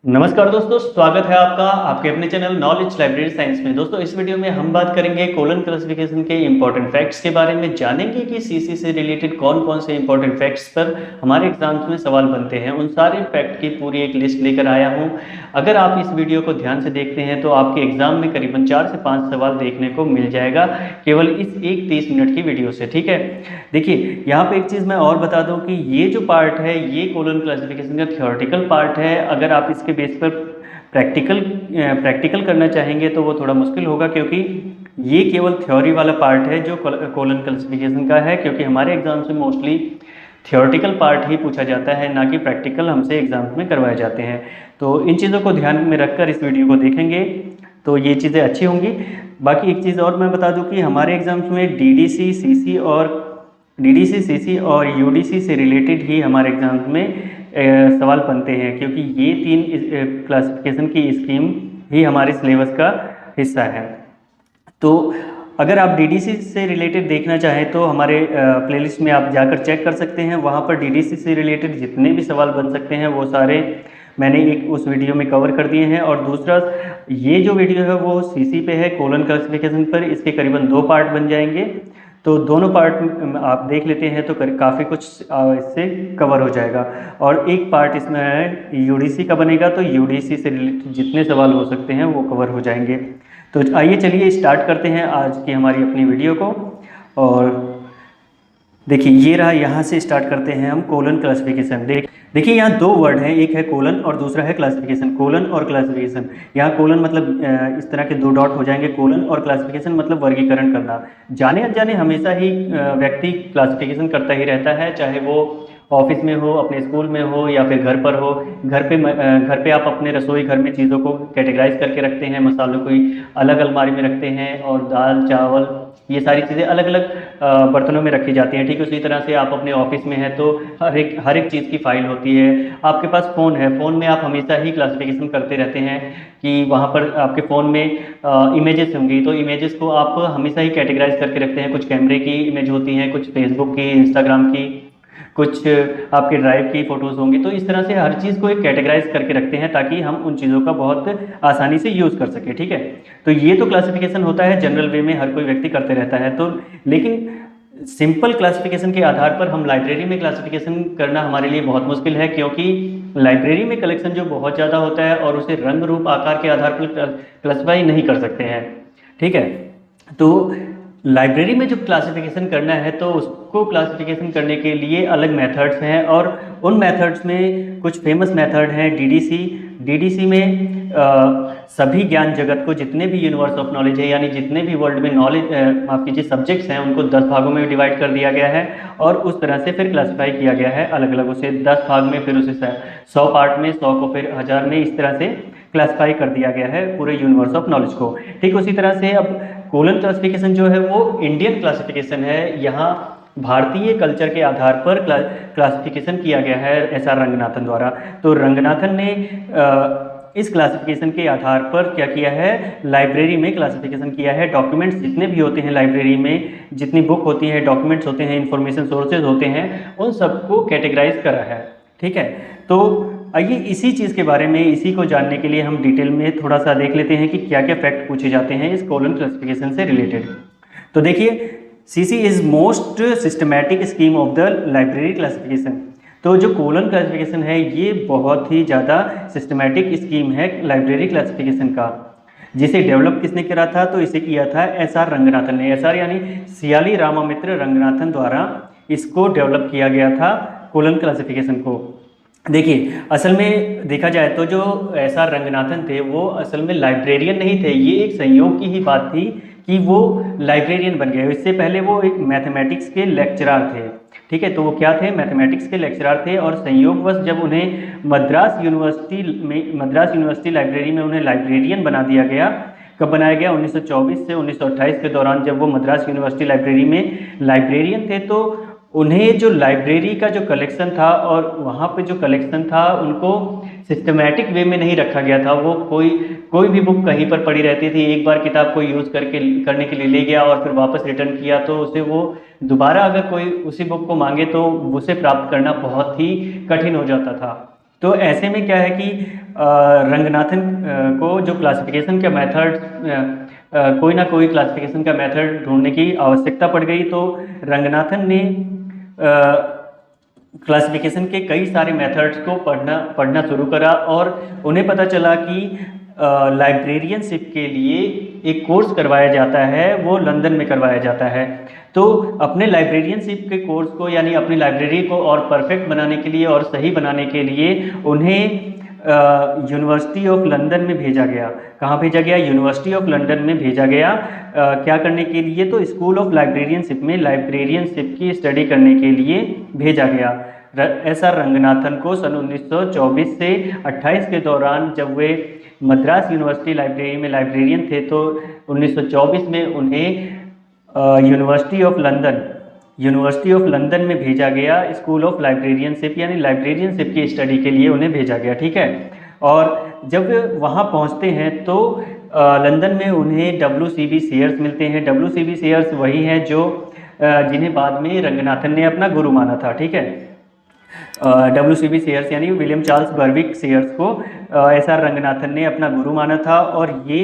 नमस्कार दोस्तों, स्वागत है आपका आपके अपने चैनल नॉलेज लाइब्रेरी साइंस में। दोस्तों, इस वीडियो में हम बात करेंगे कोलन क्लासिफिकेशन के इंपॉर्टेंट फैक्ट्स के बारे में। जानेंगे कि सीसी से रिलेटेड कौन कौन से इंपॉर्टेंट फैक्ट्स पर हमारे एग्जाम्स में सवाल बनते हैं। उन सारे फैक्ट की पूरी एक लिस्ट लेकर आया हूं। अगर आप इस वीडियो को ध्यान से देखते हैं तो आपके एग्जाम में करीबन 4 से 5 सवाल देखने को मिल जाएगा केवल इस एक 30 मिनट की वीडियो से। ठीक है, देखिए यहाँ पे एक चीज़ मैं और बता दूं कि ये जो पार्ट है ये कोलन क्लासिफिकेशन का थ्योरेटिकल पार्ट है। अगर आप इसके बेस पर प्रैक्टिकल करना चाहेंगे तो वो थोड़ा मुश्किल होगा, क्योंकि ये केवल थ्योरी वाला पार्ट है जो कोलन क्लासिफिकेशन का है। क्योंकि हमारे एग्जाम्स में मोस्टली थ्योरेटिकल पार्ट ही पूछा जाता है, ना कि प्रैक्टिकल हमसे एग्जाम्स में करवाए जाते हैं। तो इन चीज़ों को ध्यान में रखकर इस वीडियो को देखेंगे तो ये चीज़ें अच्छी होंगी। बाकी एक चीज़ और मैं बता दूं कि हमारे एग्जाम्स में डीडीसी सीसी और यूडीसी से रिलेटेड ही हमारे एग्जाम्स में सवाल बनते हैं, क्योंकि ये तीन क्लासिफिकेशन की स्कीम ही हमारे सिलेबस का हिस्सा है। तो अगर आप डीडीसी से रिलेटेड देखना चाहें तो हमारे प्लेलिस्ट में आप जाकर चेक कर सकते हैं। वहाँ पर डीडीसी से रिलेटेड जितने भी सवाल बन सकते हैं वो सारे मैंने एक उस वीडियो में कवर कर दिए हैं। और दूसरा, ये जो वीडियो है वो सीसी पे है, कोलन क्लासिफिकेशन पर। इसके करीबन 2 पार्ट बन जाएंगे, तो दोनों पार्ट आप देख लेते हैं तो काफ़ी कुछ इससे कवर हो जाएगा। और एक पार्ट इसमें यूडीसी का बनेगा, तो यूडीसी से रिलेटेड जितने सवाल हो सकते हैं वो कवर हो जाएंगे। तो आइए चलिए स्टार्ट करते हैं आज की हमारी अपनी वीडियो को। और देखिए ये रहा, यहाँ से स्टार्ट करते हैं हम कोलन क्लासिफिकेशन। देखिए यहाँ 2 वर्ड हैं, एक है कोलन और दूसरा है क्लासिफिकेशन। कोलन और क्लासिफिकेशन, यहाँ कोलन मतलब इस तरह के 2 डॉट हो जाएंगे। कोलन और क्लासिफिकेशन मतलब वर्गीकरण करना। जाने अनजाने हमेशा ही व्यक्ति क्लासिफिकेशन करता ही रहता है, चाहे वो ऑफिस में हो, अपने स्कूल में हो या फिर घर पर हो। घर पे आप अपने रसोई घर में चीज़ों को कैटेगराइज करके रखते हैं, मसालों को अलग अलमारी में रखते हैं, और दाल चावल ये सारी चीज़ें अलग अलग बर्तनों में रखी जाती हैं। ठीक उसी तरह से आप अपने ऑफिस में हैं तो हर एक चीज़ की फाइल होती है। आपके पास फ़ोन है, फ़ोन में आप हमेशा ही क्लासिफिकेशन करते रहते हैं कि वहाँ पर आपके फ़ोन में इमेजेस होंगी, तो इमेजेस को आप हमेशा ही कैटेगराइज करके रखते हैं। कुछ कैमरे की इमेज होती हैं, कुछ फेसबुक की, इंस्टाग्राम की, कुछ आपके ड्राइव की फ़ोटोज़ होंगी। तो इस तरह से हर चीज़ को एक कैटेगराइज करके रखते हैं ताकि हम उन चीज़ों का बहुत आसानी से यूज़ कर सकें। ठीक है, तो ये तो क्लासिफिकेशन होता है जनरल वे में, हर कोई व्यक्ति करते रहता है। तो लेकिन सिंपल क्लासिफिकेशन के आधार पर हम लाइब्रेरी में क्लासिफिकेशन करना हमारे लिए बहुत मुश्किल है, क्योंकि लाइब्रेरी में कलेक्शन जो बहुत ज़्यादा होता है और उसे रंग रूप आकार के आधार पर क्लासिफाई नहीं कर सकते हैं। ठीक है, तो लाइब्रेरी में जो क्लासिफिकेशन करना है तो उसको क्लासिफिकेशन करने के लिए अलग मेथड्स हैं, और उन मेथड्स में कुछ फेमस मेथड हैं। डीडीसी में सभी ज्ञान जगत को, जितने भी यूनिवर्स ऑफ नॉलेज है, यानी जितने भी वर्ल्ड में नॉलेज माफ कीजिए सब्जेक्ट्स हैं, उनको 10 भागों में डिवाइड कर दिया गया है और उस तरह से फिर क्लासिफाई किया गया है अलग अलग। उसे 10 भाग में, फिर उसे 100 पार्ट में, 100 को फिर 1000 में, इस तरह से क्लासिफाई कर दिया गया है पूरे यूनिवर्स ऑफ नॉलेज को। ठीक उसी तरह से अब कोलन क्लासिफिकेशन जो है वो इंडियन क्लासिफिकेशन है। यहाँ भारतीय कल्चर के आधार पर क्लासिफिकेशन किया गया है SR रंगनाथन द्वारा। तो रंगनाथन ने इस क्लासिफिकेशन के आधार पर क्या किया है, लाइब्रेरी में क्लासिफिकेशन किया है। डॉक्यूमेंट्स जितने भी होते हैं लाइब्रेरी में, जितनी बुक होती हैं, डॉक्यूमेंट्स होते हैं, इंफॉर्मेशन सोर्सेज होते हैं, उन सबको कैटेगराइज करा है। ठीक है, तो आइए इसी चीज़ के बारे में, इसी को जानने के लिए हम डिटेल में थोड़ा सा देख लेते हैं कि क्या क्या फैक्ट पूछे जाते हैं इस कोलन क्लासिफिकेशन से रिलेटेड। तो देखिए, CC is most systematic scheme of the library classification. तो जो कोलन क्लासिफिकेशन है ये बहुत ही ज़्यादा सिस्टमैटिक स्कीम है लाइब्रेरी क्लासिफिकेशन का। जिसे डेवलप किसने करा था, तो इसे किया था SR रंगनाथन ने। SR यानी सियाली रामामित्र रंगनाथन द्वारा इसको डेवलप किया गया था कोलन क्लासिफिकेशन को। देखिए, असल में देखा जाए तो जो SR रंगनाथन थे वो असल में लाइब्रेरियन नहीं थे। ये एक संयोग की ही बात थी कि वो लाइब्रेरियन बन गए। इससे पहले वो एक मैथमेटिक्स के लेक्चरर थे। ठीक है, तो वो क्या थे, मैथमेटिक्स के लेक्चरर थे। और संयोगवश जब उन्हें मद्रास यूनिवर्सिटी लाइब्रेरी में उन्हें लाइब्रेरियन बना दिया गया। कब बनाया गया, 1924 से 1928 के दौरान जब वो मद्रास यूनिवर्सिटी लाइब्रेरी में लाइब्रेरियन थे, तो उन्हें जो लाइब्रेरी का जो कलेक्शन था और वहाँ पे जो कलेक्शन था उनको सिस्टमैटिक वे में नहीं रखा गया था। वो कोई भी बुक कहीं पर पड़ी रहती थी, एक बार किताब को यूज़ करने के लिए ले गया और फिर वापस रिटर्न किया, तो उसे वो दोबारा अगर कोई उसी बुक को मांगे तो उसे प्राप्त करना बहुत ही कठिन हो जाता था। तो ऐसे में क्या है कि रंगनाथन को जो क्लासिफिकेशन का मेथड कोई ना कोई क्लासिफिकेशन का मेथड ढूंढने की आवश्यकता पड़ गई। तो रंगनाथन ने क्लासिफिकेशन के कई सारे मेथड्स को पढ़ना शुरू करा और उन्हें पता चला कि लाइब्रेरियनशिप के लिए एक कोर्स करवाया जाता है, वो लंदन में करवाया जाता है। तो अपने लाइब्रेरियनशिप के कोर्स को यानी अपनी लाइब्रेरी को और परफेक्ट बनाने के लिए और सही बनाने के लिए उन्हें यूनिवर्सिटी ऑफ लंदन में भेजा गया। कहाँ भेजा गया? यूनिवर्सिटी ऑफ लंदन में भेजा गया। क्या करने के लिए? तो स्कूल ऑफ लाइब्रेरियनशिप में लाइब्रेरियनशिप की स्टडी करने के लिए भेजा गया। ऐसा रंगनाथन को सन 1924 से 28 के दौरान जब वे मद्रास यूनिवर्सिटी लाइब्रेरी में लाइब्रेरियन थे, तो 1924 में उन्हें यूनिवर्सिटी ऑफ लंदन में भेजा गया। स्कूल ऑफ लाइब्रेरियनशिप यानी लाइब्रेरियनशिप की स्टडी के लिए उन्हें भेजा गया, ठीक है। और जब वहाँ पहुँचते हैं तो लंदन में उन्हें WCB शेयर्स मिलते हैं। WCB शेयर्स वही हैं जो जिन्हें बाद में रंगनाथन ने अपना गुरु माना था, ठीक है। WCB शेयर्स यानी विलियम चार्ल्स बर्विक शेयर्स को SR रंगनाथन ने अपना गुरु माना था। और ये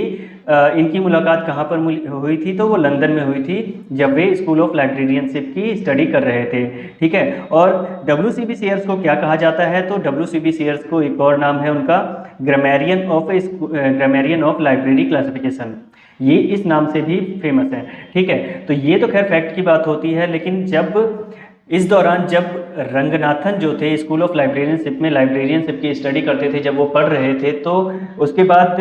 इनकी मुलाकात कहाँ पर हुई थी? तो वो लंदन में हुई थी जब वे स्कूल ऑफ लाइब्रेरियनशिप की स्टडी कर रहे थे, ठीक है। और WCB शेयर्स को क्या कहा जाता है? तो WCB शेयर्स को एक और नाम है उनका ग्रामेरियन ऑफ लाइब्रेरी क्लासिफिकेशन। ये इस नाम से भी फेमस है, ठीक है। तो ये तो खैर फैक्ट की बात होती है, लेकिन इस दौरान जब रंगनाथन जो थे स्कूल ऑफ लाइब्रेरियनशिप में लाइब्रेरियनशिप की स्टडी करते थे, जब वो पढ़ रहे थे, तो उसके बाद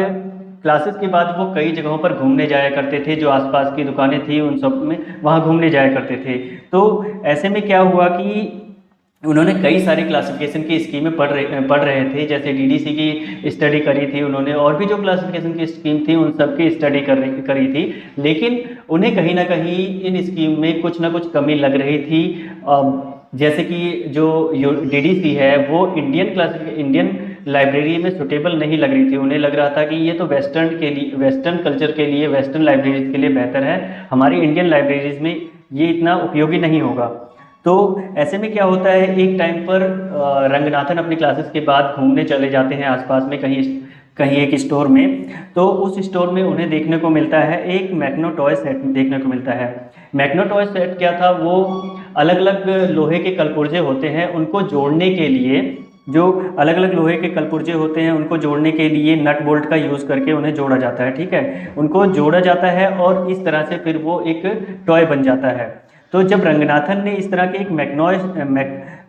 क्लासेस के बाद वो कई जगहों पर घूमने जाया करते थे। जो आसपास की दुकानें थी उन सब में वहाँ घूमने जाया करते थे। तो ऐसे में क्या हुआ कि उन्होंने कई सारी क्लासिफिकेशन की स्कीमें पढ़ रहे थे। जैसे DDC की स्टडी करी थी उन्होंने, और भी जो क्लासिफिकेशन की स्कीम थी उन सब की स्टडी करी थी। लेकिन उन्हें कहीं ना कहीं इन स्कीम में कुछ ना कुछ कमी लग रही थी। जैसे कि जो DDC है वो इंडियन लाइब्रेरी में सुटेबल नहीं लग रही थी। उन्हें लग रहा था कि ये तो वेस्टर्न कल्चर के लिए, वेस्टर्न लाइब्रेरीज के लिए बेहतर है, हमारी इंडियन लाइब्रेरीज में ये इतना उपयोगी नहीं होगा। तो ऐसे में क्या होता है, एक टाइम पर रंगनाथन अपनी क्लासेस के बाद घूमने चले जाते हैं आसपास में कहीं एक स्टोर में। तो उस स्टोर में उन्हें देखने को मिलता है एक मैग्नो टॉय सेट देखने को मिलता है। मैग्नो टॉय सेट क्या था? वो अलग अलग लोहे के कलपुर्जे होते हैं, उनको जोड़ने के लिए, जो अलग अलग लोहे के कलपुर्जे होते हैं उनको जोड़ने के लिए नट बोल्ट का यूज़ करके उन्हें जोड़ा जाता है, ठीक है। उनको जोड़ा जाता है और इस तरह से फिर वो एक टॉय बन जाता है। तो जब रंगनाथन ने इस तरह के एक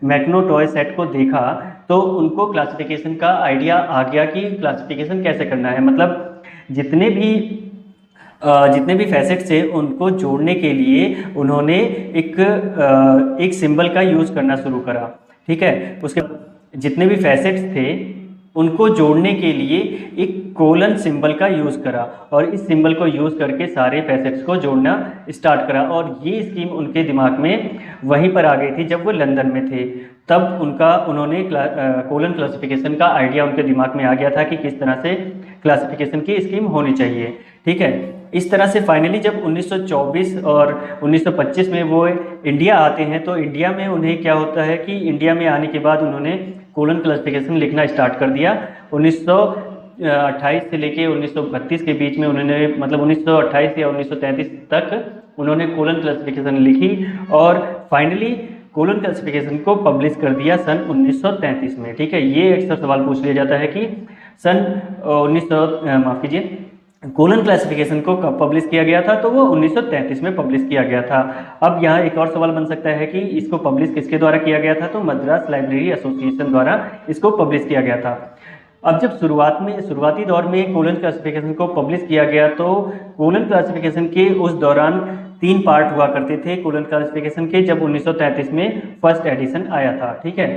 मैग्नो टॉय सेट को देखा तो उनको क्लासिफिकेशन का आइडिया आ गया कि क्लासिफिकेशन कैसे करना है। मतलब जितने भी फैसेट्स थे उनको जोड़ने के लिए उन्होंने एक सिंबल का यूज़ करना शुरू करा, ठीक है। उसके जितने भी फैसेट्स थे उनको जोड़ने के लिए एक कोलन सिंबल का यूज़ करा और इस सिंबल को यूज़ करके सारे फैसेट्स को जोड़ना स्टार्ट करा। और ये स्कीम उनके दिमाग में वहीं पर आ गई थी जब वो लंदन में थे। तब उन्होंने कोलन क्लासिफिकेशन का आइडिया उनके दिमाग में आ गया था कि किस तरह से क्लासिफिकेशन की स्कीम होनी चाहिए, ठीक है। इस तरह से फाइनली जब 1924 और 1925 में वो इंडिया आते हैं, तो इंडिया में उन्हें क्या होता है कि इंडिया में आने के बाद उन्होंने कोलन क्लासिफिकेशन लिखना स्टार्ट कर दिया। 1928 से लेके 1932 के बीच में उन्होंने, मतलब 1928 या 1933 तक उन्होंने कोलन क्लासिफिकेशन लिखी और फाइनली कोलन क्लासिफिकेशन को पब्लिश कर दिया सन 1933 में, ठीक है। ये अक्सर सवाल पूछ लिया जाता है कि कोलन क्लासिफिकेशन को कब पब्लिश किया गया था? तो वो 1933 में पब्लिश किया गया था। अब यहाँ एक और सवाल बन सकता है कि इसको पब्लिश किसके द्वारा किया गया था? तो मद्रास लाइब्रेरी एसोसिएशन द्वारा इसको पब्लिश किया गया था। अब जब शुरुआती दौर में कोलन क्लासिफिकेशन को पब्लिश किया गया, तो कोलन क्लासिफिकेशन के उस दौरान 3 पार्ट हुआ करते थे कोलन क्लासिफिकेशन के, जब 1933 में फर्स्ट एडिशन आया था, ठीक है।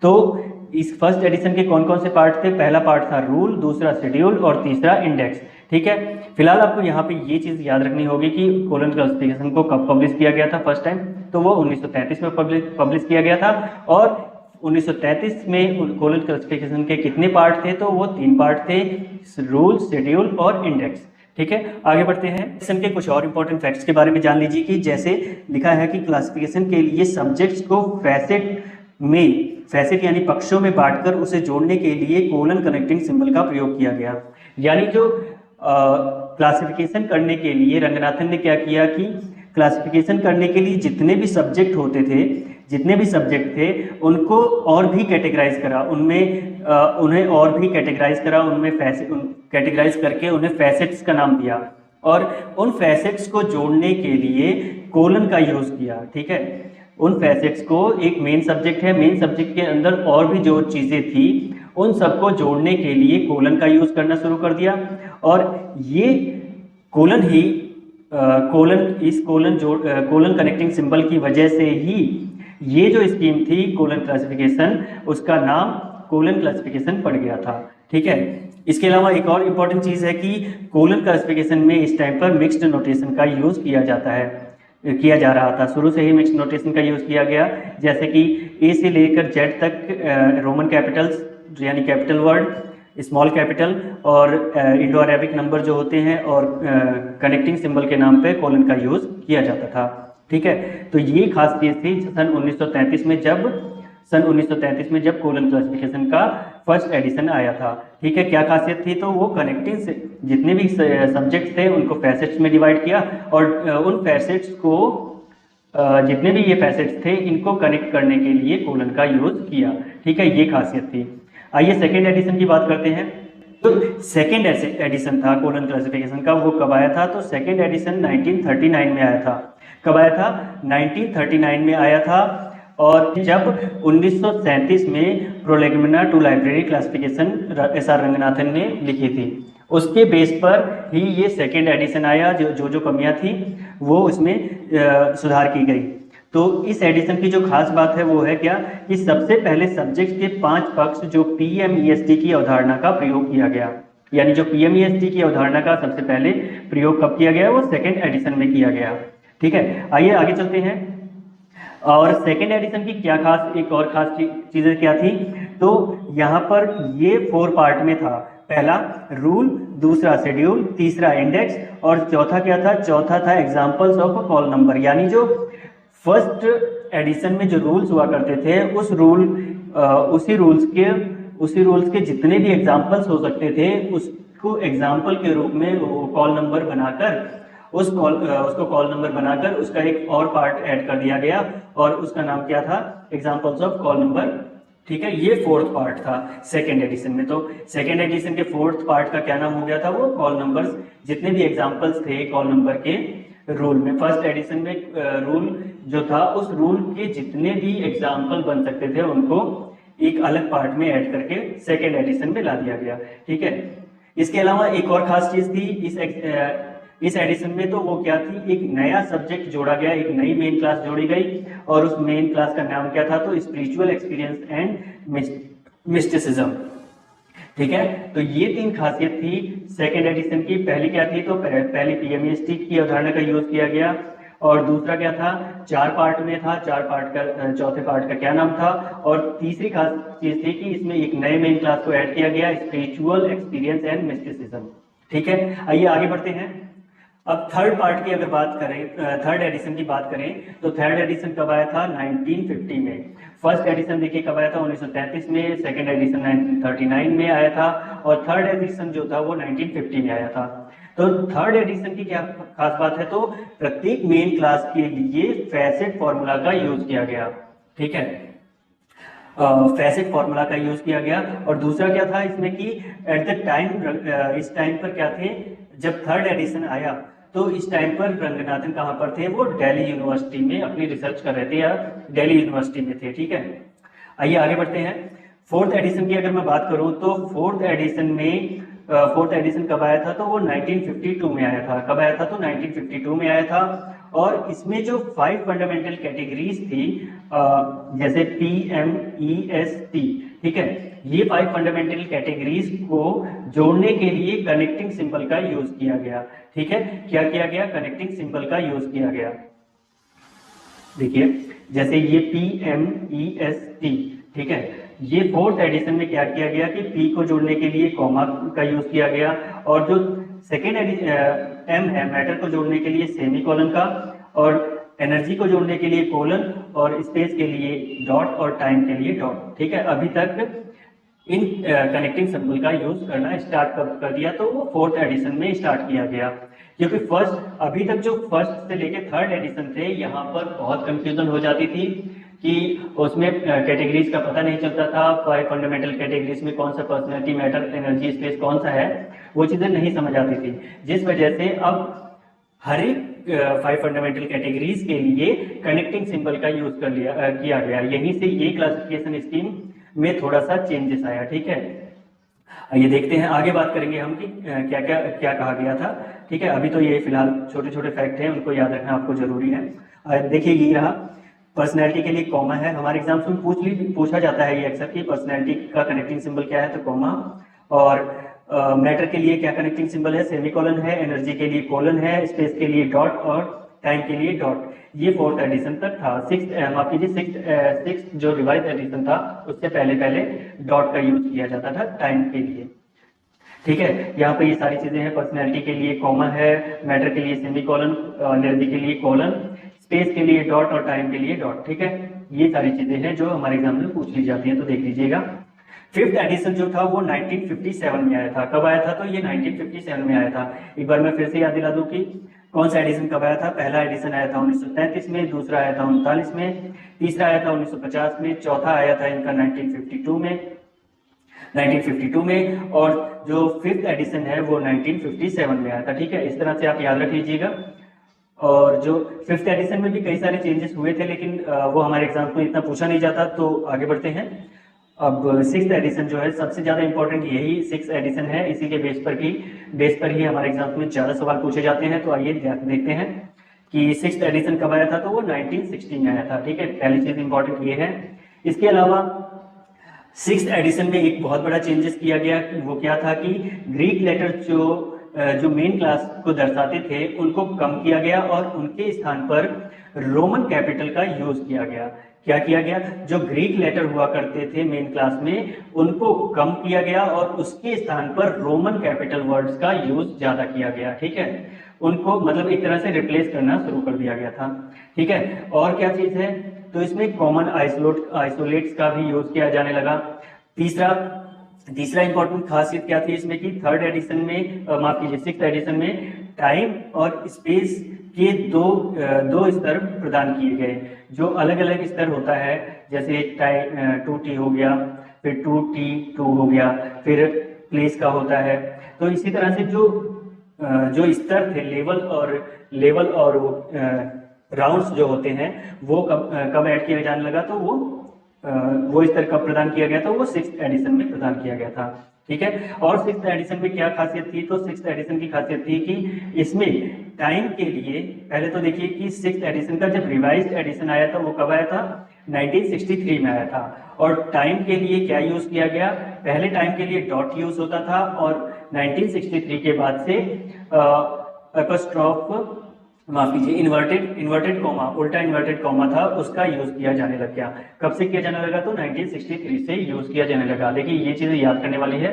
तो इस फर्स्ट एडिशन के कौन कौन से पार्ट थे? पहला पार्ट था रूल, दूसरा शेड्यूल और तीसरा इंडेक्स, ठीक है। फिलहाल आपको यहाँ पे ये चीज़ याद रखनी होगी कि कोलन क्लासिफिकेशन को कब पब्लिश किया गया था फर्स्ट टाइम? तो वो 1933 में पब्लिश किया गया था। और 1933 में कोलन क्लासिफिकेशन के कितने पार्ट थे? तो वो 3 पार्ट थे, रूल, शेड्यूल और इंडेक्स, ठीक है। आगे बढ़ते हैं। क्लासिफिकेशन के कुछ और इंपॉर्टेंट फैक्ट्स के बारे में जान लीजिए कि जैसे लिखा है कि क्लासिफिकेशन के लिए सब्जेक्ट्स को फैसेट में फैसेट यानी पक्षों में बांटकर उसे जोड़ने के लिए कोलन कनेक्टिंग सिंबल का प्रयोग किया गया। यानी जो क्लासिफिकेशन करने के लिए रंगनाथन ने क्या किया कि क्लासिफिकेशन करने के लिए जितने भी सब्जेक्ट होते थे, जितने भी सब्जेक्ट थे, उनको और भी कैटेगराइज करा, उन्हें और भी कैटेगराइज करा, उनमें कैटेगराइज करके उन्हें फैसेट्स का नाम दिया और उन फैसेट्स को जोड़ने के लिए कोलन का यूज़ किया। ठीक है, उन फैसेट्स को, एक मेन सब्जेक्ट है, मेन सब्जेक्ट के अंदर और भी जो चीज़ें थी उन सबको जोड़ने के लिए कोलन का यूज़ करना शुरू कर दिया और ये कोलन ही कोलन कनेक्टिंग सिंबल की वजह से ही ये जो स्कीम थी कोलन क्लासिफिकेशन, उसका नाम कोलन क्लासिफिकेशन पड़ गया था। ठीक है, इसके अलावा एक और इम्पॉर्टेंट चीज़ है कि कोलन क्लासिफिकेशन में इस टाइम पर मिक्स्ड नोटेशन का यूज़ किया जा रहा था। शुरू से ही मिक्स्ड नोटेशन का यूज़ किया गया, जैसे कि ए से लेकर जेड तक रोमन कैपिटल्स यानी कैपिटल वर्ड, स्मॉल कैपिटल और इंडो अरेबिक नंबर जो होते हैं और कनेक्टिंग सिंबल के नाम पे कोलन का यूज़ किया जाता था। ठीक है, तो ये खास चीज़ थी सन 1933 में जब कोलन क्लासिफिकेशन का फर्स्ट एडिशन आया था। ठीक है, क्या खासियत थी, तो वो कनेक्टिंग से जितने भी सब्जेक्ट्स थे उनको फैसेट्स में डिवाइड किया और उन फैसेट्स को जितने भी ये फैसेट्स थे इनको कनेक्ट करने के लिए कोलन का यूज़ किया। ठीक है, ये खासियत थी। आइए सेकेंड एडिशन की बात करते हैं। तो सेकेंड एडिशन था कोलन क्लासिफिकेशन का, वो कब आया था, तो सेकेंड एडिशन 1939 में आया था। कब आया था, 1939 में आया था और जब 1937 में prolegomena to library classification SR Ranganathan ने लिखी थी, उसके बेस पर ही ये सेकेंड एडिशन आया। जो कमियां थी वो उसमें सुधार की गई। तो इस एडिशन की जो खास बात है वो है क्या कि सबसे पहले सब्जेक्ट के 5 पक्ष जो PMEST की अवधारणा का प्रयोग किया गया, यानी जो PMEST की अवधारणा का सबसे पहले प्रयोग कब किया गया, वो सेकेंड एडिशन में किया गया। ठीक है, आइए आगे चलते हैं। और सेकेंड एडिशन की एक और खास चीज़ें क्या थी, तो यहाँ पर ये 4 पार्ट में था। पहला रूल, दूसरा शेड्यूल, तीसरा इंडेक्स और चौथा क्या था, चौथा था एग्जाम्पल्स ऑफ कॉल नंबर। यानी जो फर्स्ट एडिशन में जो रूल्स हुआ करते थे उसी रूल्स के जितने भी एग्जाम्पल्स हो सकते थे उसको एग्जाम्पल के रूप में कॉल नंबर बनाकर उसको कॉल नंबर बनाकर उसका एक और पार्ट ऐड कर दिया गया और उसका नाम क्या था, एग्जाम्पल्स ऑफ कॉल नंबर। ठीक है, ये 4th पार्ट था सेकेंड एडिशन में। तो सेकेंड एडिशन के 4th पार्ट का क्या नाम हो गया था, वो कॉल नंबर्स, जितने भी एग्जाम्पल्स थे कॉल नंबर के रूल में। फर्स्ट एडिशन में रूल जो था उस रूल के जितने भी एग्जाम्पल बन सकते थे उनको एक अलग पार्ट में ऐड करके सेकेंड एडिशन में ला दिया गया। ठीक है, इसके अलावा एक और खास चीज थी इस एडिशन में, तो वो क्या थी, एक नया सब्जेक्ट जोड़ा गया, एक नई मेन क्लास जोड़ी गई और उस मेन क्लास का नाम क्या था, तो स्पिरिचुअल एक्सपीरियंस एंड मिस्टिसिज्म। ठीक है, तो ये 3 खासियत थी सेकेंड एडिशन की। पहली क्या थी, तो पहली PMEST की अवधारणा का यूज किया गया और दूसरा क्या था, 4 पार्ट में था, 4 पार्ट का चौथे पार्ट का क्या नाम था, और तीसरी खास चीज थी कि इसमें एक नए मेन क्लास को ऐड किया गया, स्पिरिचुअल एक्सपीरियंस एंड मिस्टिसिज्म। ठीक है, आइए आगे बढ़ते हैं। अब थर्ड पार्ट की अगर बात करें, थर्ड एडिशन की बात करें, तो थर्ड एडिशन कब आया था, 1950 में। फर्स्ट एडिशन देखिए कब आया था, 1933 में, सेकेंड एडिशन 1939 में आया था और थर्ड एडिशन जो था वो 1950 में आया था। तो थर्ड एडिशन की क्या खास बात है, तो प्रत्येक मेन क्लास के लिए फैसेट फॉर्मूला का यूज किया गया। ठीक है, फैसेट फॉर्मूला का यूज किया गया और दूसरा क्या था इसमें कि एट द टाइम, इस टाइम पर क्या थे, जब थर्ड एडिशन आया तो इस टाइम पर रंगनाथन कहाँ पर थे, वो दिल्ली यूनिवर्सिटी में अपनी रिसर्च कर रहे थे या दिल्ली यूनिवर्सिटी में थे। ठीक है, आइए आगे बढ़ते हैं। फोर्थ एडिशन की अगर मैं बात करूं तो फोर्थ एडिशन कब आया था, तो वो 1952 में आया था। कब आया था, तो 1952 में आया था और इसमें जो 5 फंडामेंटल कैटेगरीज थी, जैसे PMEST, ठीक है, ये 5 फंडामेंटल कैटेगरीज को जोड़ने के लिए कनेक्टिंग सिंबल का यूज किया गया। ठीक है, क्या किया गया, कनेक्टिंग सिंबल का यूज किया गया। देखिए जैसे ये PMEST, ठीक है, ये फोर्थ एडिशन में क्या किया गया कि P को जोड़ने के लिए कॉमा का यूज किया गया और जो सेकेंड M है, मैटर को जोड़ने के लिए सेमीकोलन का, और एनर्जी को जोड़ने के लिए कोलन और स्पेस के लिए डॉट और टाइम के लिए डॉट। ठीक है, अभी तक इन कनेक्टिंग सिंबल का यूज करना स्टार्ट कर दिया, तो वो फोर्थ एडिशन में स्टार्ट किया गया। क्योंकि फर्स्ट अभी तक जो फर्स्ट से लेके थर्ड एडिशन थे, यहाँ पर बहुत कंफ्यूजन हो जाती थी कि उसमें कैटेगरीज का पता नहीं चलता था। 5 फंडामेंटल कैटेगरीज में कौन सा पर्सनैलिटी, मैटर, एनर्जी, स्पेस कौन सा है, वो चीज़ें नहीं समझ आती थी। जिस वजह से अब हर एक 5 फंडामेंटल कैटेगरीज के लिए कनेक्टिंग सिंबल का यूज किया गया। यहीं से ये क्लासिफिकेशन स्कीम में थोड़ा सा चेंजेस आया। ठीक है, ये देखते हैं, आगे बात करेंगे हम कि क्या कहा गया था। ठीक है, अभी तो ये फिलहाल छोटे छोटे फैक्ट हैं, उनको याद रखना आपको जरूरी है। देखिए ये रहा, पर्सनैलिटी के लिए कॉमा है। हमारे एग्जाम्स में पूछा जाता है ये अक्सर कि पर्सनैलिटी का कनेक्टिंग सिंबल क्या है, तो कॉमा। और मैटर के लिए क्या कनेक्टिंग सिंबल है, सेमीकोलन है। एनर्जी के लिए कोलन है। स्पेस के लिए डॉट और टाइम के लिए डॉट। ये फोर्थ एडिशन तक था। माफ कीजिए सिक्स जो रिवाइज एडिशन था उससे पहले डॉट का यूज किया जाता था टाइम के लिए। ठीक है, यहाँ पे ये सारी चीजें हैं। पर्सनैलिटी के लिए कॉमा है, मैटर के लिए सेमीकोलन, एनर्जी के लिए कोलन, स्पेस के लिए डॉट और टाइम के लिए डॉट। ठीक है, ये सारी चीजें हैं जो हमारे एग्जाम में पूछ ली जाती है, तो देख लीजिएगा। फिफ्थ एडिशन जो था वो 1957 में आया था। कब आया था, तो ये 1957 में आया था। एक बार मैं फिर से याद दिला दूं कि कौन सा एडिशन कब आया था। पहला एडिशन आया था 1933 में, दूसरा आया था 39 में, तीसरा आया था 1950 में, चौथा आया था इनका 1952 में, और जो फिफ्थ एडिशन है वो 1957 में आया था। ठीक है, इस तरह से आप याद रख लीजिएगा। और जो फिफ्थ एडिशन में भी कई सारे चेंजेस हुए थे, लेकिन वो हमारे एग्जाम में इतना पूछा नहीं जाता, तो आगे बढ़ते हैं। अब सिक्स्थ एडिशन जो है सबसे ज्यादा इंपॉर्टेंट यही सिक्स एडिशन है। इसी के बेस पर ही हमारे एग्जाम में ज्यादा सवाल पूछे जाते हैं। तो आइए देखते हैं कि सिक्स्थ एडिशन कब आया था, तो वो 1960 में आया था। ठीक है, पहली चीज इंपॉर्टेंट ये है। इसके अलावा सिक्स्थ एडिशन में एक बहुत बड़ा चेंजेस किया गया। वो क्या था कि ग्रीक लेटर्स जो मेन क्लास को दर्शाते थे उनको कम किया गया और उनके स्थान पर रोमन कैपिटल का यूज किया गया। क्या किया गया, जो ग्रीक लेटर हुआ करते थे मेन क्लास में उनको कम किया गया और उसके स्थान पर रोमन कैपिटल वर्ड्स का यूज ज्यादा किया गया। ठीक है, उनको मतलब एक तरह से रिप्लेस करना शुरू कर दिया गया था। ठीक है, और क्या चीज है, तो इसमें कॉमन आइसोलेट्स का भी यूज किया जाने लगा। तीसरा इंपॉर्टेंट खासियत क्या थी इसमें कि थर्ड एडिशन में, माफ कीजिए सिक्स्थ एडिशन में टाइम और स्पेस के दो स्तर प्रदान किए गए। जो अलग अलग स्तर होता है, जैसे टाइम 2t हो गया, फिर 2t2 हो गया, फिर प्लेस का होता है। तो इसी तरह से जो स्तर थे, लेवल और राउंड्स जो होते हैं वो कब ऐड किया जाने लगा, तो वो स्तर कब प्रदान किया गया था, वो सिक्स्थ एडिशन में प्रदान किया गया था। ठीक है, और सिक्स्थ एडिशन में क्या खासियत थी, तो सिक्स्थ एडिशन की खासियत थी कि इसमें टाइम के लिए, पहले तो देखिए कि सिक्स्थ एडिशन का जब रिवाइज्ड एडिशन आया था वो कब आया था, 1963 में आया था। और टाइम के लिए क्या यूज किया गया, पहले टाइम के लिए डॉट यूज होता था और 1963 के बाद से एपोस्ट्रोफ, माफ कीजिए इन्वर्टेड कॉमा, उल्टा इन्वर्टेड कॉमा था, उसका यूज किया जाने लग गया। कब से किया जाने लगा, तो 1963 से यूज किया जाने लगा। देखिए ये चीजें याद करने वाली है,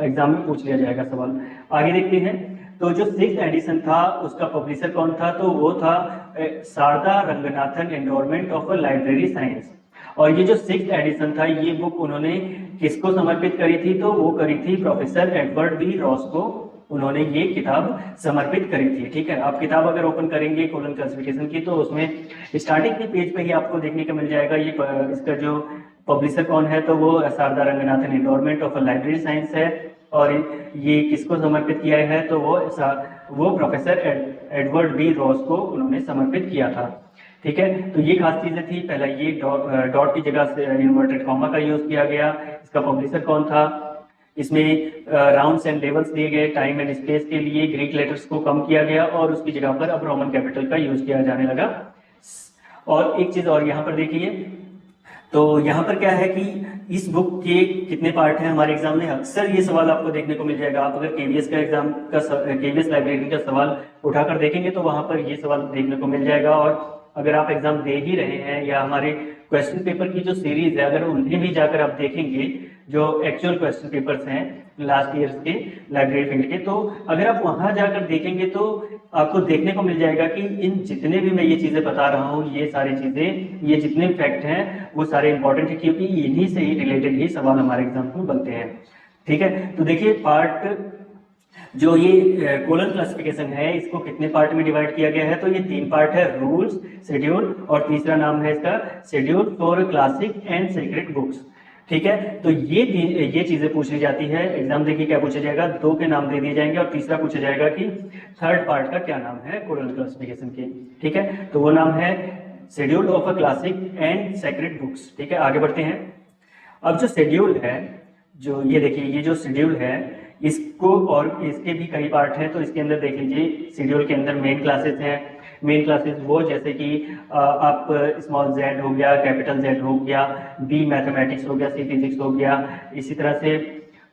एग्जाम में पूछ लिया जाएगा सवाल। आगे देखते हैं, तो जो सिक्स्थ एडिशन था उसका पब्लिशर कौन था, तो वो था Sharada Ranganathan endowment of a library science. और ये जो सिक्स्थ एडिशन था ये बुक उन्होंने किसको समर्पित करी थी, तो वो करी थी प्रोफेसर एडवर्ड बी रॉस को उन्होंने ये किताब समर्पित करी थी। ठीक है, आप किताब अगर ओपन करेंगे कोलन क्लासिफिकेशन की, तो उसमें स्टार्टिंग के पेज पे ही आपको देखने को मिल जाएगा ये इसका जो पब्लिशर कौन है, तो वो Sharada Ranganathan endowment of library science है। और ये किसको समर्पित किया है, तो वो प्रोफेसर एडवर्ड बी रॉस को उन्होंने समर्पित किया था। ठीक है, तो ये खास चीजें थी। पहला ये डॉट की जगह से इन्वर्टेड कॉमा का यूज किया गया। इसका पब्लिशर कौन था, इसमें राउंड्स एंड लेवल्स दिए गए। टाइम एंड स्पेस के लिए ग्रीक लेटर्स को कम किया गया और उसकी जगह पर अब रोमन कैपिटल का यूज किया जाने लगा। और एक चीज और यहाँ पर देखिए, तो यहाँ पर क्या है कि इस बुक के कितने पार्ट हैं, हमारे एग्जाम में अक्सर ये सवाल आपको देखने को मिल जाएगा। आप अगर केवीएस लाइब्रेरी का सवाल उठाकर देखेंगे तो वहां पर ये सवाल देखने को मिल जाएगा। और अगर आप एग्जाम दे ही रहे हैं या हमारे क्वेश्चन पेपर की जो सीरीज है अगर उन्हें भी जाकर आप देखेंगे, जो एक्चुअल क्वेश्चन पेपर्स हैं लास्ट ईयर्स के लाइब्रेरी फील्ड के। तो अगर आप वहाँ जाकर देखेंगे तो आपको देखने को मिल जाएगा कि इन जितने भी मैं ये चीज़ें बता रहा हूँ, ये सारी चीज़ें, ये जितने फैक्ट हैं वो सारे इंपॉर्टेंट है, क्योंकि इन्हीं से ही रिलेटेड ही सवाल हमारे एग्जाम में बनते हैं। ठीक है, तो देखिए पार्ट जो ये कोलन क्लासिफिकेशन है इसको कितने पार्ट में डिवाइड किया गया है, तो ये 3 पार्ट है, रूल्स, शेड्यूल और तीसरा नाम है इसका schedule for classic and secret books. ठीक है, तो ये चीजें पूछी जाती है एग्जाम। देखिए क्या पूछा जाएगा, 2 के नाम दे दिए जाएंगे और तीसरा पूछा जाएगा कि थर्ड पार्ट का क्या नाम है कोलन क्लासिफिकेशन के। ठीक है, तो वो नाम है schedule of a classic and secret books. ठीक है, आगे बढ़ते हैं। अब जो शेड्यूल है, जो ये देखिए ये जो शेड्यूल है इसको, और इसके भी कई पार्ट हैं, तो इसके अंदर देख लीजिए शेड्यूल के अंदर मेन क्लासेस हैं। मेन क्लासेस वो जैसे कि आप स्मॉल जेड हो गया, कैपिटल जेड हो गया, बी मैथमेटिक्स हो गया, सी फिजिक्स हो गया, इसी तरह से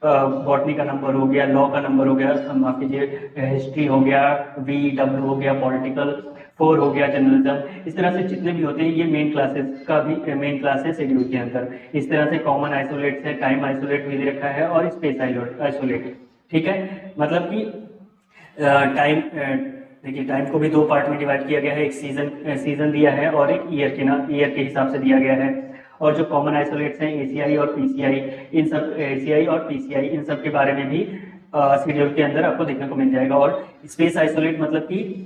बॉटनी का नंबर हो गया, लॉ का नंबर हो गया, माफ कीजिए हिस्ट्री हो गया, वी डब्ल्यू हो गया, पॉलिटिकल 4 हो गया, जर्नलिज्म। इस तरह से जितने भी होते हैं ये मेन क्लासेस का भी मेन क्लास है शेड्यूल के अंदर। इस तरह से कॉमन आइसोलेट्स है, टाइम आइसोलेट भी दे रखा है और स्पेस आइसोलेट। ठीक है, मतलब कि टाइम, देखिए टाइम को भी 2 पार्ट में डिवाइड किया गया है, एक सीजन दिया है और एक ईयर के हिसाब से दिया गया है। और जो कॉमन आइसोलेट्स हैं एसीआई और पीसीआई, इन सब एसीआई और पीसीआई इन सब के बारे में भी शेड्यूल के अंदर आपको देखने को मिल जाएगा। और स्पेस आइसोलेट मतलब कि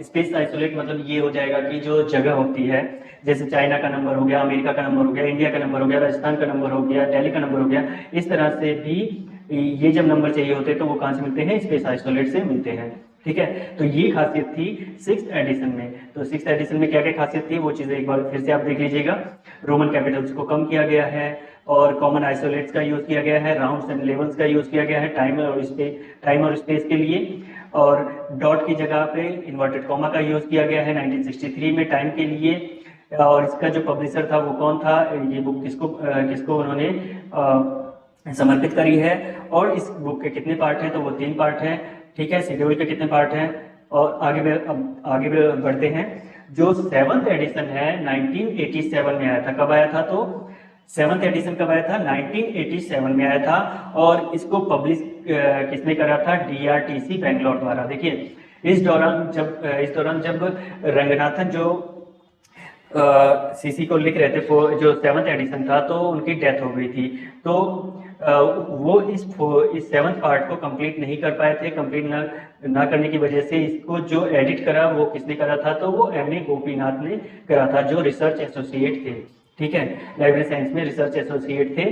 स्पेस आइसोलेट मतलब ये हो जाएगा कि जो जगह होती है, जैसे चाइना का नंबर हो गया, अमेरिका का नंबर हो गया, इंडिया का नंबर हो गया, राजस्थान का नंबर हो गया, दिल्ली का नंबर हो गया, इस तरह से भी ये जब नंबर चाहिए होते हैं तो वो कहाँ से मिलते हैं, स्पेस आइसोलेट से मिलते हैं। ठीक है, तो ये खासियत थी 6th एडिशन में। तो 6th एडिशन में क्या क्या खासियत थी वो चीज़ें एक बार फिर से आप देख लीजिएगा। रोमन कैपिटल्स को कम किया गया है और कॉमन आइसोलेट्स का यूज़ किया गया है, राउंड्स एंड लेवल्स का यूज़ किया गया है टाइम और स्पेस के लिए, और डॉट की जगह पे इन्वर्टेड कॉमा का यूज़ किया गया है 1963 में टाइम के लिए। और इसका जो पब्लिशर था वो कौन था, ये बुक किसको उन्होंने समर्पित करी है, और इस बुक के कितने पार्ट हैं, तो वो 3 पार्ट हैं। ठीक है, शेड्यूल के कितने पार्ट हैं, और आगे बढ़ते हैं। जो 7th एडिशन है 1987 में आया था। कब आया था, तो 7th एडिशन कब आया था, 1987 में आया था, और इसको पब्लिश किसने करा था, DRTC बेंगलोर द्वारा। देखिए इस दौरान जब रंगनाथन जो सीसी को लिख रहे थे, जो 7th एडिशन था, तो उनकी डेथ हो गई थी। तो वो इस 7th पार्ट को कंप्लीट नहीं कर पाए थे। कंप्लीट ना करने की वजह से इसको जो एडिट करा वो किसने करा था, तो वो MA गोपीनाथ ने करा था, जो रिसर्च एसोसिएट थे। ठीक है, लाइब्रेरी साइंस में रिसर्च एसोसिएट थे।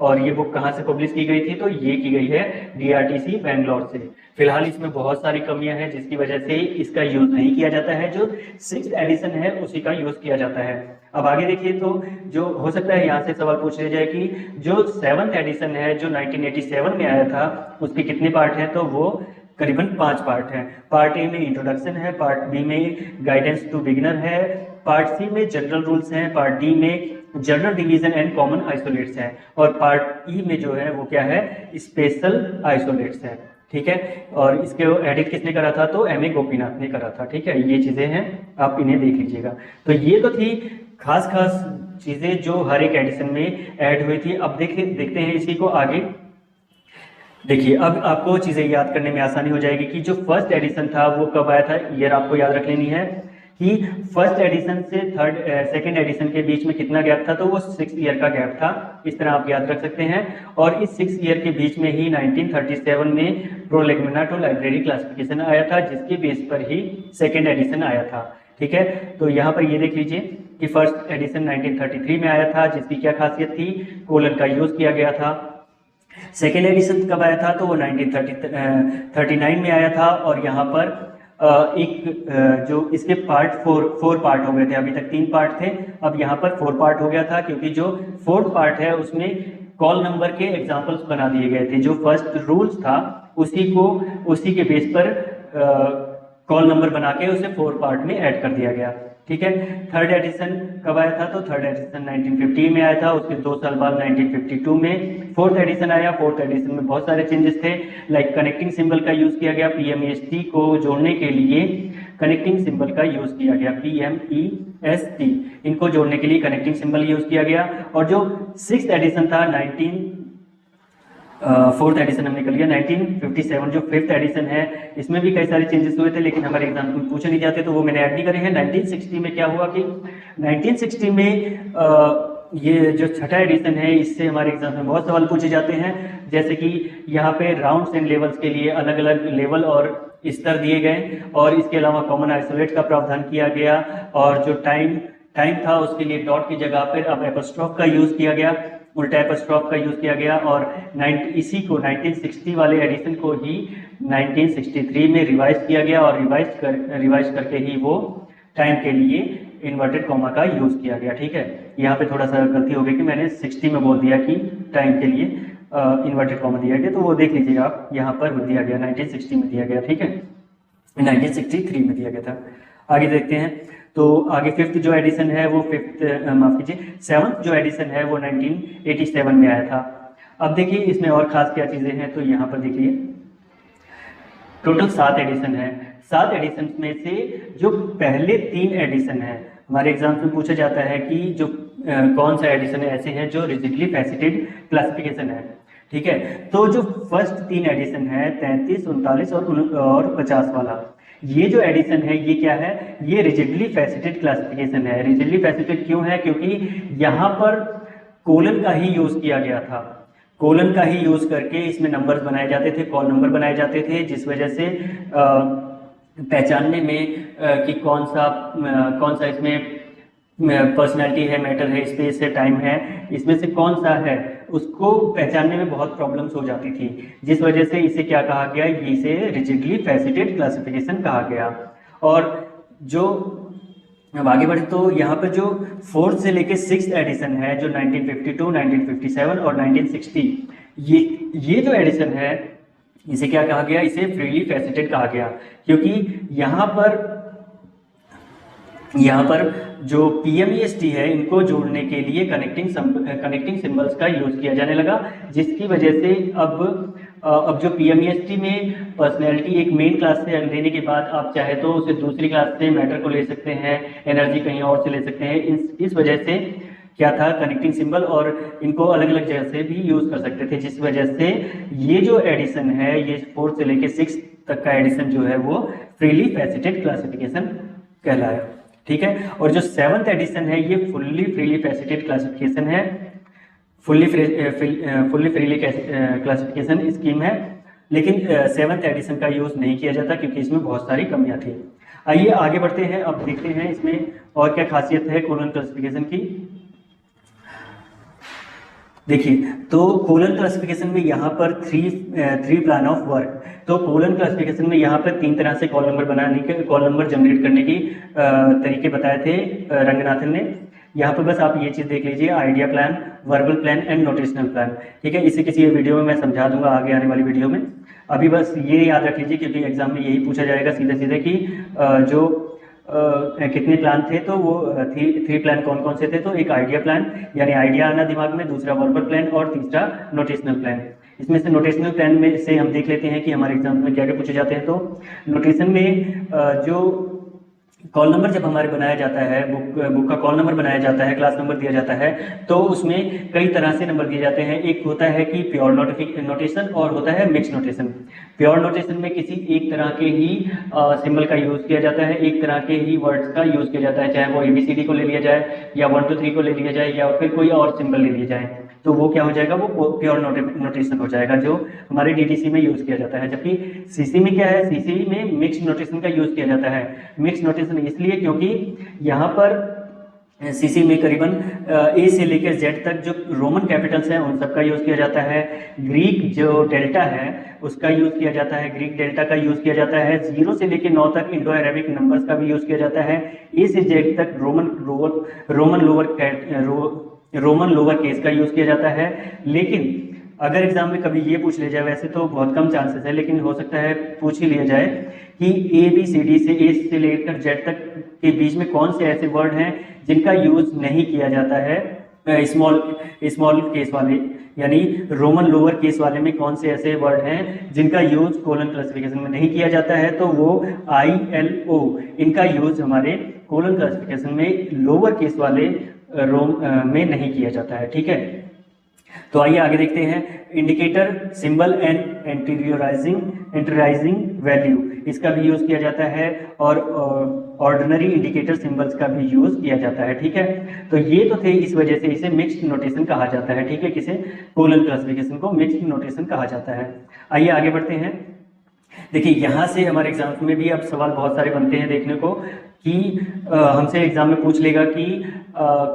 और ये बुक कहाँ से पब्लिश की गई थी, तो ये की गई है DRTC बेंगलोर से। फिलहाल इसमें बहुत सारी कमियां हैं जिसकी वजह से इसका यूज नहीं किया जाता है। जो 6th एडिशन है उसी का यूज किया जाता है। अब आगे देखिए, तो जो हो सकता है यहाँ से सवाल पूछ लिया जाए कि जो 7th एडिशन है जो 1987 में आया था उसके कितने पार्ट हैं, तो वो करीबन 5 पार्ट हैं। पार्ट ए में इंट्रोडक्शन है, पार्ट बी में गाइडेंस टू बिगिनर है, पार्ट सी में जनरल रूल्स हैं, पार्ट डी में general division and common isolates हैं, और पार्ट ई में जो है वो क्या है, स्पेशल आइसोलेट्स है। ठीक है, और इसके एडिट किसने करा था, तो MA गोपीनाथ ने करा था। ठीक है, ये चीजें हैं, आप इन्हें देख लीजिएगा। तो ये तो थी खास चीजें जो हर एक एडिशन में ऐड हुई थी। अब देखते हैं इसी को आगे। देखिए अब आपको चीजें याद करने में आसानी हो जाएगी कि जो 1st एडिशन था वो कब आया था, ईयर आपको याद रख लेनी है कि 1st एडिशन से 2nd एडिशन के बीच में कितना गैप था, तो वो 6 ईयर का गैप था। इस तरह आप याद रख सकते हैं। और इस 6 ईयर के बीच में ही 1937 में प्रोलेगमेना टू लाइब्रेरी क्लासिफिकेशन आया था, जिसके बेस पर ही 2nd एडिशन आया था। ठीक है, तो यहाँ पर ये देख लीजिए कि 1st एडिशन 1933 में आया था, जिसकी क्या खासियत थी, कोलन का यूज किया गया था। 2nd एडिशन कब आया था, तो वो 1939 में आया था, और यहाँ पर जो इसके पार्ट 4 पार्ट हो गए थे। अभी तक 3 पार्ट थे, अब यहाँ पर 4 पार्ट हो गया था, क्योंकि जो 4th पार्ट है उसमें कॉल नंबर के एग्जाम्पल्स बना दिए गए थे। जो फर्स्ट रूल्स था उसी के बेस पर कॉल नंबर बना के उसे 4 पार्ट में ऐड कर दिया गया। ठीक है, 3rd एडिशन कब आया था, तो 3rd एडिशन 1950 में आया था, उसके 2 साल बाद 1952 में 4th एडिशन आया। 4th एडिशन में बहुत सारे चेंजेस थे, लाइक कनेक्टिंग सिंबल का यूज किया गया, PMEST को जोड़ने के लिए कनेक्टिंग सिंबल का यूज किया गया, PMEST इनको जोड़ने के लिए कनेक्टिंग सिंबल यूज किया गया। और जो 6th एडिशन था फोर्थ एडिशन हमने कर लिया। 1957 जो फिफ्थ एडिशन है, इसमें भी कई सारे चेंजेस हुए थे, लेकिन हमारे एग्जाम में पूछे नहीं जाते तो वो मैंने ऐड नहीं करे हैं। 1960 में क्या हुआ कि 1960 में ये जो छठा एडिशन है, इससे हमारे एग्जाम में बहुत सवाल पूछे जाते हैं। जैसे कि यहाँ पे राउंड्स एंड लेवल्स के लिए अलग अलग लेवल और स्तर दिए गए, और इसके अलावा कॉमन आइसोलेट का प्रावधान किया गया, और जो टाइम था उसके लिए डॉट की जगह पर अब एपोस्ट्रोफ का यूज किया गया, उल्टा एपोस्ट्रोफ का यूज किया गया। और इसी को 1960 वाले एडिशन को ही 1963 में रिवाइज किया गया, और रिवाइज करके ही वो टाइम के लिए इन्वर्टेड कॉमा का यूज किया गया। ठीक है, यहाँ पे थोड़ा सा गलती हो गई कि मैंने 60 में बोल दिया कि टाइम के लिए इन्वर्टेड कॉमा दिया गया, तो वो देख लीजिएगा आप, यहाँ पर दिया गया 1960 में दिया गया। ठीक है, 1963 में दिया गया था। आगे देखते हैं, तो आगे फिफ्थ जो एडिशन है वो सेवंथ जो एडिशन है वो 1987 में आया था। अब देखिए इसमें और खास क्या चीजें हैं, तो यहाँ पर देखिए टोटल 7 एडिशन है। 7 एडिशन में से जो पहले 3 एडिशन है, हमारे एग्जाम में पूछा जाता है कि जो कौन सा एडिशन ऐसे हैं जो रिजिडली फैसेटेड क्लासिफिकेशन है। ठीक है, तो जो फर्स्ट 3 एडिशन है 33, 39 और 50 वाला, ये जो एडिशन है ये क्या है, ये रिजिडली फैसेटेड क्लासिफिकेशन है। रिजिडली फैसेटेड क्यों है, क्योंकि यहाँ पर कोलन का ही यूज किया गया था, कोलन का ही यूज करके इसमें नंबर्स बनाए जाते थे, कॉल नंबर बनाए जाते थे, जिस वजह से पहचानने में कि कौन सा इसमें पर्सनैलिटी है, मैटर है, स्पेस है, टाइम है, इसमें से कौन सा है, उसको पहचानने में बहुत प्रॉब्लम्स हो जाती थी, जिस वजह से इसे क्या कहा गया, इसे रिजिडली फैसेटेड क्लासिफिकेशन कहा गया। और जो अब आगे बढ़े तो यहाँ पर जो 4th से लेके 6th एडिशन है, जो 1952, 1957 और 1960, ये जो एडिशन है इसे क्या कहा गया, इसे फ्रीली फैसेटेड कहा गया, क्योंकि यहाँ पर जो PMEST है इनको जोड़ने के लिए कनेक्टिंग सिंबल्स का यूज किया जाने लगा, जिसकी वजह से अब जो PMEST में पर्सनैलिटी एक मेन क्लास से लेने के बाद आप चाहे तो उसे दूसरी क्लास से मैटर को ले सकते हैं, एनर्जी कहीं और से ले सकते हैं। इस वजह से क्या था, कनेक्टिंग सिंबल, और इनको अलग अलग जगह से भी यूज कर सकते थे, जिस वजह से ये जो एडिशन है, ये 4th से लेके 6th तक का एडिशन जो है वो फ्रीली फैसेटेड क्लासिफिकेशन कहलाया। ठीक है, और जो 7th एडिशन है ये फुल्ली फ्रीली फैसेटेड क्लासिफिकेशन है, फुल्ली फ्रीली क्लासिफिकेशन स्कीम है, लेकिन 7th एडिशन का यूज नहीं किया जाता क्योंकि इसमें बहुत सारी कमियां थी। आइए आगे बढ़ते हैं, अब देखते हैं इसमें और क्या खासियत है कोलन क्लासिफिकेशन की। देखिए, तो कोलन क्लासिफिकेशन में यहाँ पर थ्री प्लान ऑफ वर्क, तो कोलन क्लासिफिकेशन में यहाँ पर 3 तरह से कॉल नंबर जनरेट करने की तरीके बताए थे रंगनाथन ने। यहाँ पर बस आप ये चीज़ देख लीजिए, idea plan, verbal plan and notional plan. ठीक है, इसे किसी वीडियो में मैं समझा दूंगा आगे आने वाली वीडियो में। अभी बस ये याद रख लीजिए क्योंकि एग्जाम में यही पूछा जाएगा सीधे सीधे कि जो कितने प्लान थे, तो वो 3 प्लान कौन कौन से थे। तो एक आइडिया प्लान यानी आइडिया आना दिमाग में, दूसरा वर्बल प्लान और तीसरा नोटेशनल प्लान। इसमें से नोटेशनल प्लान में से हम देख लेते हैं कि हमारे एग्जाम में क्या क्या पूछे जाते हैं। तो नोटेशन में जो कॉल नंबर जब हमारे बनाया जाता है, बुक का कॉल नंबर बनाया जाता है, क्लास नंबर दिया जाता है, तो उसमें कई तरह से नंबर दिए जाते हैं। एक होता है कि प्योर नोटेशन और होता है मिक्स नोटेशन। प्योर नोटेशन में किसी एक तरह के ही सिंबल का यूज किया जाता है, एक तरह के ही वर्ड्स का यूज किया जाता है, चाहे वो ABCD को ले लिया जाए या 1 2 3 को ले लिया जाए या फिर कोई और सिंबल ले लिया जाए, तो वो क्या हो जाएगा, वो प्योर नोटेशन हो जाएगा जो हमारे DTC में यूज किया जाता है। जबकि CC में क्या है, CC में मिक्स नोटेशन का यूज किया जाता है। मिक्स नोटेशन इसलिए क्योंकि यहाँ पर CC में करीबन A से लेकर Z तक जो रोमन कैपिटल्स हैं उन सबका यूज किया जाता है। ग्रीक जो डेल्टा है उसका यूज किया जाता है, ग्रीक डेल्टा का यूज किया जाता है। 0 से लेकर 9 तक इंडो अरेबिक नंबर्स का भी यूज किया जाता है। A से Z तक रोमन लोअर केस का यूज किया जाता है। लेकिन अगर एग्जाम में कभी ये पूछ लिया जाए, वैसे तो बहुत कम चांसेस है, लेकिन हो सकता है पूछ ही लिया जाए कि ABCD से A से लेकर Z तक के बीच में कौन से ऐसे वर्ड हैं जिनका यूज नहीं किया जाता है स्मॉल केस वाले, यानी रोमन लोअर केस वाले में कौन से ऐसे वर्ड हैं जिनका यूज कोलन क्लासिफिकेशन में नहीं किया जाता है। तो वो ILO, इनका यूज हमारे कोलन क्लासिफिकेशन में लोअर केस वाले में नहीं किया जाता है। ठीक है, तो आइए आगे देखते हैं, इंडिकेटर सिंबल एंड एंटरराइजिंग वैल्यू, इसका भी यूज किया जाता है और ऑर्डिनरी इंडिकेटर सिंबल्स का भी यूज किया जाता है। ठीक है, तो ये तो थे, इस वजह से इसे मिक्स्ड नोटेशन कहा जाता है। ठीक है, किसे, कोलन क्लासिफिकेशन को मिक्स्ड नोटेशन कहा जाता है। आइए आगे बढ़ते हैं। देखिए यहाँ से हमारे एग्जाम्स में भी अब सवाल बहुत सारे बनते हैं देखने को कि हमसे एग्जाम में पूछ लेगा कि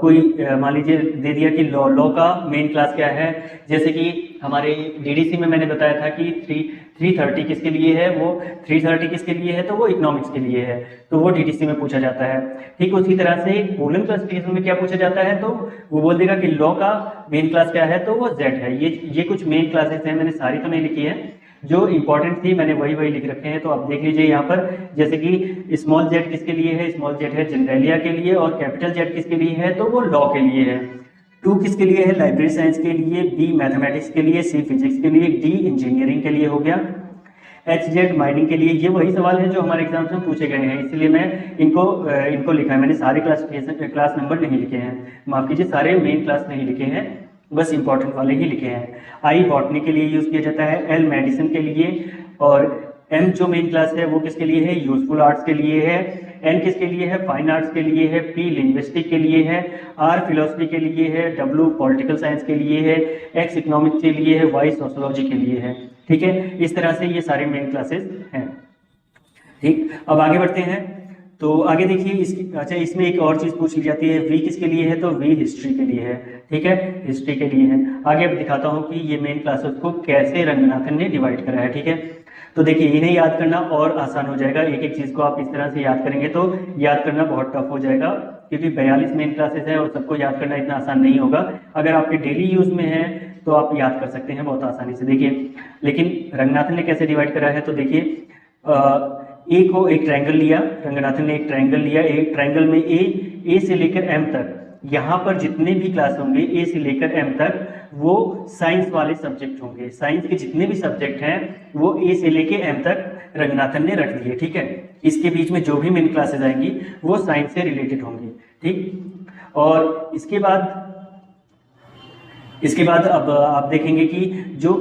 कोई मान लीजिए दे दिया कि लॉ का मेन क्लास क्या है। जैसे कि हमारे डीडीसी में मैंने बताया था कि 330 किसके लिए है, वो 330 किसके लिए है, तो वो इकोनॉमिक्स के लिए है, तो वो डीडीसी में पूछा जाता है। ठीक उसी तरह से कोलन क्लासिफिकेशन में क्या पूछा जाता है, तो वो बोल देगा कि लॉ का मेन क्लास क्या है, तो वो जेड है। ये कुछ मेन क्लासेस हैं, मैंने सारी तो नहीं लिखी है, जो इंपॉर्टेंट थी मैंने वही लिख रखे हैं। तो आप देख लीजिए यहाँ पर, जैसे कि स्मॉल जेड किसके लिए है, स्मॉल जेड है जनरलिया के लिए, और कैपिटल जेड किसके लिए है, तो वो लॉ के लिए है। 2 किसके लिए है, लाइब्रेरी साइंस के लिए, बी मैथमेटिक्स के लिए, सी फिजिक्स के लिए, डी इंजीनियरिंग के लिए हो गया, एच जेड माइनिंग के लिए। ये वही सवाल है जो हमारे एग्जाम्स में पूछे गए हैं, इसलिए मैं इनको लिखा है। मैंने सारे क्लास नंबर नहीं लिखे हैं, माफ कीजिए, सारे मेन क्लास नहीं लिखे हैं, बस इंपॉर्टेंट वाले ही लिखे हैं। आई बॉटनी के लिए यूज किया जाता है, एल मेडिसिन के लिए, और एम जो मेन क्लास है वो किसके लिए है, यूजफुल आर्ट्स के लिए है, एन किसके लिए है, फाइन आर्ट्स के लिए है, पी लिंग्विस्टिक के लिए है, आर फिलोसफी के लिए है, डब्ल्यू पॉलिटिकल साइंस के लिए है, एक्स इकोनॉमिक्स के लिए है, वाई सोशोलॉजी के लिए है। ठीक है, इस तरह से ये सारे मेन क्लासेस हैं। ठीक, अब आगे बढ़ते हैं। तो आगे देखिए अच्छा, इसमें एक और चीज पूछ ली जाती है, वी किसके लिए है, तो वी हिस्ट्री के लिए है। ठीक है, हिस्ट्री के लिए है। आगे अब दिखाता हूँ कि ये मेन क्लासेस को कैसे रंगनाथन ने डिवाइड करा है। ठीक है, तो देखिए इन्हें याद करना और आसान हो जाएगा, एक एक चीज को आप इस तरह से याद करेंगे तो याद करना बहुत टफ हो जाएगा, क्योंकि 42 मेन क्लासेस है और सबको याद करना इतना आसान नहीं होगा। अगर आपके डेली यूज में है तो आप याद कर सकते हैं बहुत आसानी से। देखिए, लेकिन रंगनाथन ने कैसे डिवाइड करा है, तो देखिए ए को एक ट्रायंगल लिया, रंगनाथन ने एक ट्रायंगल लिया, एक ट्रायंगल में ए से लेकर एम तक, यहाँ पर जितने भी क्लास होंगे ए से लेकर एम तक वो साइंस वाले सब्जेक्ट होंगे। साइंस के जितने भी सब्जेक्ट हैं वो ए से लेकर एम तक रंगनाथन ने रख दिए। ठीक है, इसके बीच में जो भी मेन क्लासेस आएंगी वो साइंस से रिलेटेड होंगी। ठीक, और इसके बाद अब आप देखेंगे कि जो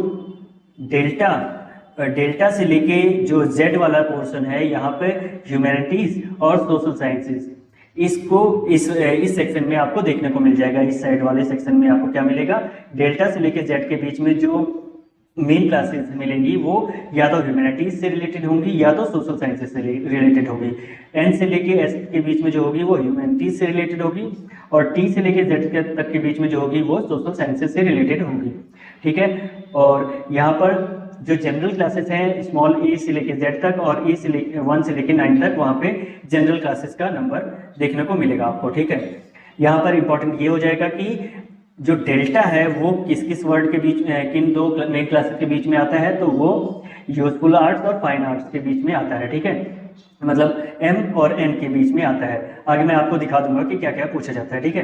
डेल्टा से लेके जो जेड वाला पोर्शन है, यहाँ पे ह्यूमैनिटीज और सोशल साइंसेज, इसको इस सेक्शन में आपको देखने को मिल जाएगा। इस साइड वाले सेक्शन में आपको क्या मिलेगा, डेल्टा से लेके जेड के बीच में जो मेन क्लासेस मिलेंगी वो या तो ह्यूमैनिटीज से रिलेटेड होंगी या तो सोशल साइंसेज से रिलेटेड होगी। एन से लेके एस के बीच में जो होगी वो ह्यूमैनिटीज से रिलेटेड होगी, और टी से लेके जेड तक के बीच में जो होगी वो सोशल साइंसेज से रिलेटेड होगी। ठीक है, और यहाँ पर जो जनरल क्लासेस हैं स्मॉल ए से लेके जेड तक और ए से लेके 1 से लेके 9 तक, वहाँ पे जनरल क्लासेस का नंबर देखने को मिलेगा आपको। ठीक है, यहाँ पर इंपॉर्टेंट ये हो जाएगा कि जो डेल्टा है वो किस किस वर्ड के बीच में, किन दो मेन क्लासेस के बीच में आता है, तो वो यूजफुल आर्ट्स और फाइन आर्ट्स के बीच में आता है। ठीक है, मतलब एम और एन के बीच में आता है। आगे मैं आपको दिखा दूंगा कि क्या क्या पूछा जाता है। ठीक है,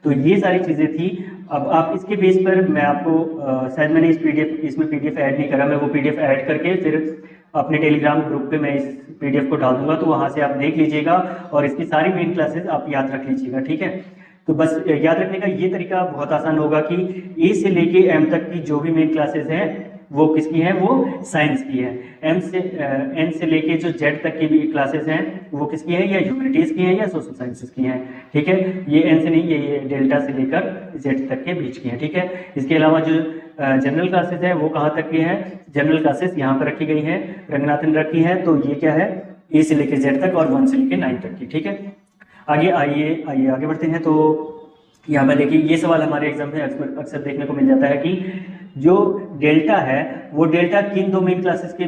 तो ये सारी चीजें थी। अब आप इसके बेस पर मैं आपको शायद मैंने इसमें पीडीएफ ऐड नहीं करा, मैं वो पीडीएफ ऐड करके फिर अपने टेलीग्राम ग्रुप पे मैं इस पीडीएफ को डाल दूंगा, तो वहां से आप देख लीजिएगा और इसकी सारी मेन क्लासेस आप याद रख लीजिएगा। ठीक है, तो बस याद रखने का ये तरीका बहुत आसान होगा कि ए से लेके एम तक की जो भी मेन क्लासेस हैं वो किसकी हैं, वो साइंस की है। एन से लेके जो जेड तक की भी क्लासेस हैं वो किसकी है, या ह्यूमैनिटीज की हैं या सोशल साइंसेस की हैं। ठीक है, ये एन से नहीं, ये डेल्टा से लेकर जेड तक के बीच की हैं। ठीक है, इसके अलावा जो जनरल क्लासेस है वो कहाँ तक की है, जनरल क्लासेस यहाँ पर रखी गई हैं, रंगनाथन रखी है, तो ये क्या है, ए से लेकर जेड तक और 1 से लेकर 9 तक की। ठीक है, आगे आइए आगे बढ़ते हैं। तो यहाँ पर देखिए ये सवाल हमारे एग्जाम में अक्सर देखने को मिल जाता है कि जो डेल्टा है वो डेल्टा किन दो मेन क्लासेस के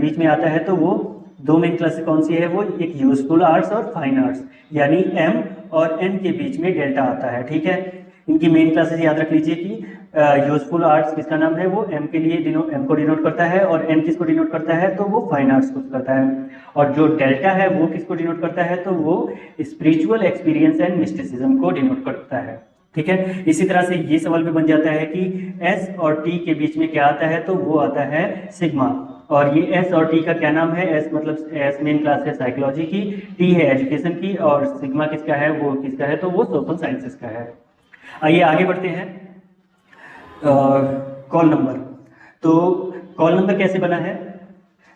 बीच में आता है, तो वो दो मेन क्लासेस कौन सी है, वो एक यूजफुल आर्ट्स और फाइन आर्ट्स, यानी एम और एन के बीच में डेल्टा आता है। ठीक है, इनकी मेन क्लासेस याद रख लीजिए कि यूजफुल आर्ट्स किसका नाम है, वो एम के लिए एम को डिनोट करता है, और एन किसको डिनोट करता है, तो वो फाइन आर्ट्स को करता है, और जो डेल्टा है वो किसको डिनोट करता है, तो वो स्पिरिचुअल एक्सपीरियंस एंड मिस्टिसिज्म को डिनोट करता है। ठीक है, इसी तरह से ये सवाल भी बन जाता है कि एस और टी के बीच में क्या आता है, तो वो आता है सिग्मा, और ये एस और टी का क्या नाम है, एस मतलब एस मेन क्लास है साइकोलॉजी की, टी है एजुकेशन की, और सिग्मा किसका है, वो किसका है, तो वो सोशल साइंसेस का है। आइए आगे बढ़ते हैं। Call number. तो कॉल नंबर कैसे बना है?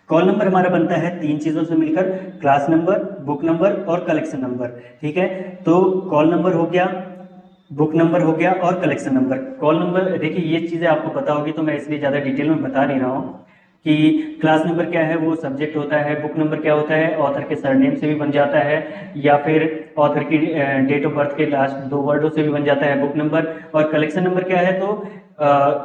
कॉल नंबर हमारा बनता है 3 चीज़ों से मिलकर, क्लास नंबर, बुक नंबर और कलेक्शन नंबर। ठीक है, तो कॉल नंबर हो गया, बुक नंबर हो गया और कलेक्शन नंबर। कॉल नंबर देखिए ये चीज़ें आपको पता होगी तो मैं इसलिए ज़्यादा डिटेल में बता नहीं रहा हूँ कि क्लास नंबर क्या है, वो सब्जेक्ट होता है। बुक नंबर क्या होता है, ऑथर के सरनेम से भी बन जाता है या फिर ऑथर की डेट ऑफ बर्थ के लास्ट 2 वर्डों से भी बन जाता है बुक नंबर। और कलेक्शन नंबर क्या है, तो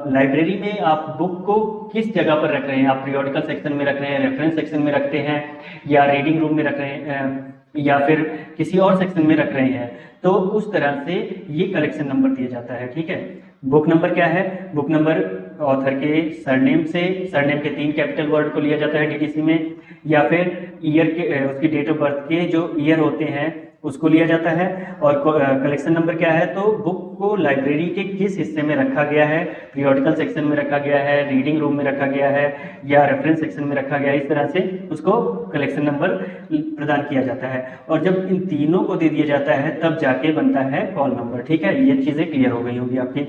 लाइब्रेरी में आप बुक को किस जगह पर रख रहे हैं, आप पीरियोडिकल सेक्शन में रख रहे हैं, रेफरेंस सेक्शन में रखते हैं या रीडिंग रूम में रख रहे हैं या फिर किसी और सेक्शन में रख रहे हैं, तो उस तरह से ये कलेक्शन नंबर दिया जाता है। ठीक है, बुक नंबर क्या है, बुक नंबर ऑथर के सरनेम से, सरनेम के 3 कैपिटल वर्ड को लिया जाता है डीटीसी में, या फिर ईयर के उसकी डेट ऑफ बर्थ के जो ईयर होते हैं उसको लिया जाता है। और कलेक्शन नंबर क्या है, तो बुक को लाइब्रेरी के किस हिस्से में रखा गया है, पीरियोडिकल सेक्शन में रखा गया है, रीडिंग रूम में रखा गया है या रेफरेंस सेक्शन में रखा गया है, इस तरह से उसको कलेक्शन नंबर प्रदान किया जाता है। और जब इन तीनों को दे दिया जाता है तब जाके बनता है कॉल नंबर। ठीक है, ये चीज़ें क्लियर हो गई होगी आपकी।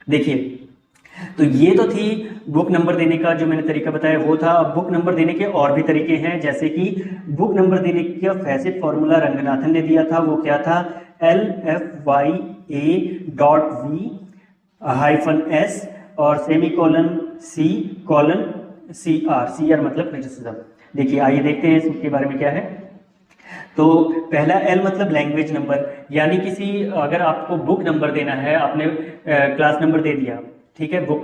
देखिए, तो ये तो थी बुक नंबर देने का जो मैंने तरीका बताया वो था। अब बुक नंबर देने के और भी तरीके हैं, जैसे कि बुक नंबर देने का फैसिट फॉर्मूला रंगनाथन ने दिया था, वो क्या था, LFYA.V-S और सेमीकोलन C:CR मतलब क्रिटिसिज्म। देखिए आइए देखते हैं इसके बारे में क्या है। तो पहला L मतलब लैंग्वेज नंबर, यानी किसी अगर आपको बुक नंबर देना है, आपने क्लास नंबर दे दिया, ठीक है, बुक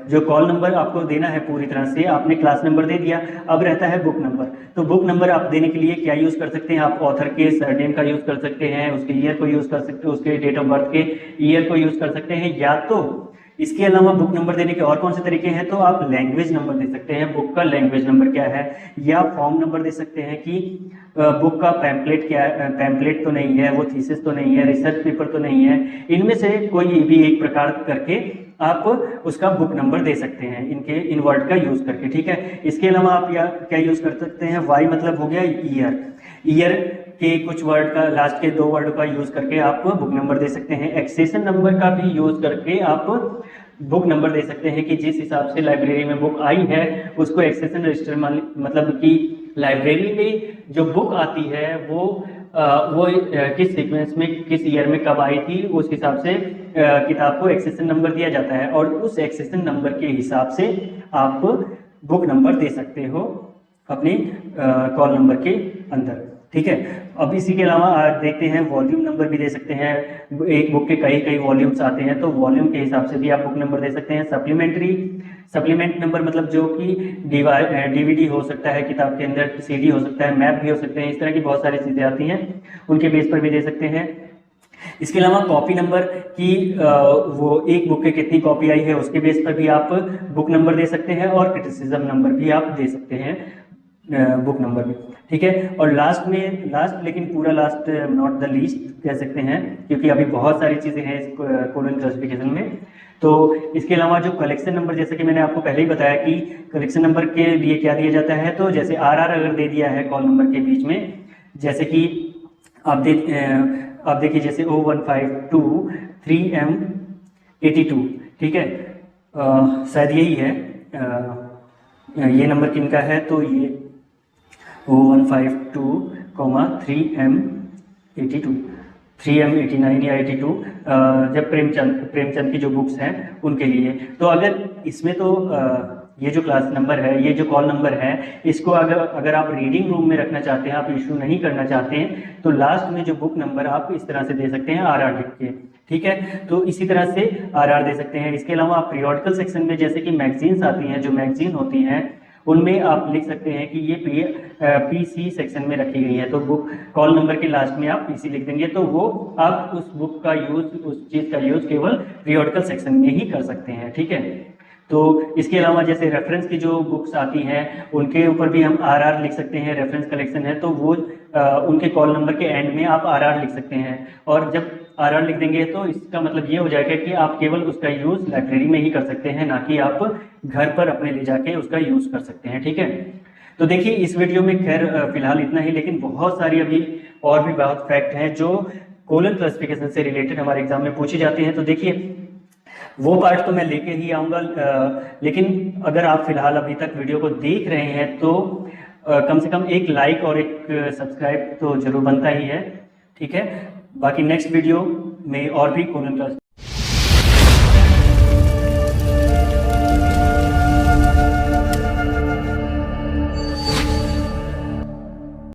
जो कॉल नंबर आपको देना है पूरी तरह से आपने क्लास नंबर दे दिया, अब रहता है बुक नंबर। तो बुक नंबर आप देने के लिए क्या यूज़ कर सकते हैं, आप ऑथर के सरनेम का यूज़ कर सकते हैं, उसके ईयर को यूज़ कर सकते हैं, उसके डेट ऑफ बर्थ के ईयर को यूज़ कर सकते हैं, या तो इसके अलावा बुक नंबर देने के और कौन से तरीके हैं, तो आप लैंग्वेज नंबर दे सकते हैं, बुक का लैंग्वेज नंबर क्या है, या फॉर्म नंबर दे सकते हैं कि बुक का पैम्पलेट क्या है, पैम्पलेट तो नहीं है, वो थीसिस तो नहीं है, रिसर्च पेपर तो नहीं है, इनमें से कोई भी एक प्रकार करके आप उसका बुक नंबर दे सकते हैं इनके इन वर्ड का यूज़ करके। ठीक है, इसके अलावा आप क्या यूज़ कर सकते हैं, वाई मतलब हो गया ईयर, ईयर के कुछ वर्ड का लास्ट के 2 वर्ड का यूज़ करके आप बुक नंबर दे सकते हैं। एक्सेशन नंबर का भी यूज़ करके आप बुक नंबर दे सकते हैं कि जिस हिसाब से लाइब्रेरी में बुक आई है उसको एक्सेशन रजिस्टर मतलब कि लाइब्रेरी में जो बुक आती है वो किस सीक्वेंस में किस ईयर में कब आई थी, उस हिसाब से किताब को एक्सेशन नंबर दिया जाता है और उस एक्सेशन नंबर के हिसाब से आप बुक नंबर दे सकते हो अपने कॉल नंबर के अंदर। ठीक है, अब इसी के अलावा देखते हैं वॉल्यूम नंबर भी दे सकते हैं। एक बुक के कई वॉल्यूम्स आते हैं तो वॉल्यूम के हिसाब से भी आप बुक नंबर दे सकते हैं। सप्लीमेंट नंबर मतलब जो कि डीवीडी हो सकता है किताब के अंदर, सीडी हो सकता है, मैप भी हो सकते हैं, इस तरह की बहुत सारी चीज़ें आती हैं, उनके बेस पर भी दे सकते हैं। इसके अलावा कॉपी नंबर की वो एक बुक के कितनी कॉपी आई है उसके बेस पर भी आप बुक नंबर दे सकते हैं और क्रिटिसिज्म नंबर भी आप दे सकते हैं बुक नंबर में। ठीक है, और लास्ट लेकिन पूरा लास्ट नॉट द लीस्ट कह सकते हैं क्योंकि अभी बहुत सारी चीज़ें हैं इस कोलन क्लासिफिकेशन में। तो इसके अलावा जो कलेक्शन नंबर, जैसे कि मैंने आपको पहले ही बताया कि कलेक्शन नंबर के लिए क्या दिया जाता है, तो जैसे RR अगर दे दिया है कॉल नंबर के बीच में, जैसे कि आप देखिए जैसे 0152-3M82, ठीक है, शायद यही है, ये नंबर किनका है, तो ये 0152, 3M89 या 82 जब प्रेमचंद की जो बुक्स हैं उनके लिए। तो अगर इसमें तो ये जो क्लास नंबर है, ये जो कॉल नंबर है, इसको अगर आप रीडिंग रूम में रखना चाहते हैं, आप इशू नहीं करना चाहते हैं, तो लास्ट में जो बुक नंबर आप इस तरह से दे सकते हैं RR लिख के। ठीक है, तो इसी तरह से RR दे सकते हैं। इसके अलावा आप पीरियोडिकल सेक्शन में जैसे कि मैगजीन्स आती हैं, जो मैगजीन होती हैं उनमें आप लिख सकते हैं कि ये PC सेक्शन में रखी गई है, तो बुक कॉल नंबर के लास्ट में आप PC लिख देंगे, तो वो आप उस बुक का यूज़, उस चीज़ का यूज़ केवल पीरियोडिकल सेक्शन में ही कर सकते हैं। ठीक है, तो इसके अलावा जैसे रेफरेंस की जो बुक्स आती हैं उनके ऊपर भी हम RR लिख सकते हैं, रेफरेंस कलेक्शन है तो वो उनके कॉल नंबर के एंड में आप RR लिख सकते हैं। और जब RR लिख देंगे तो इसका मतलब ये हो जाएगा कि आप केवल उसका यूज़ लाइब्रेरी में ही कर सकते हैं, ना कि आप घर पर अपने ले जाके उसका यूज़ कर सकते हैं। ठीक है, तो देखिए इस वीडियो में खैर फिलहाल इतना ही, लेकिन बहुत सारी अभी और भी बहुत फैक्ट हैं जो कोलन क्लासिफिकेशन से रिलेटेड हमारे एग्जाम में पूछे जाते हैं। तो देखिए वो पार्ट तो मैं लेके ही आऊँगा। लेकिन अगर आप फिलहाल अभी तक वीडियो को देख रहे हैं तो कम से कम एक लाइक और एक सब्सक्राइब तो जरूर बनता ही है, ठीक है। बाकी नेक्स्ट वीडियो में और भी कॉमन क्लास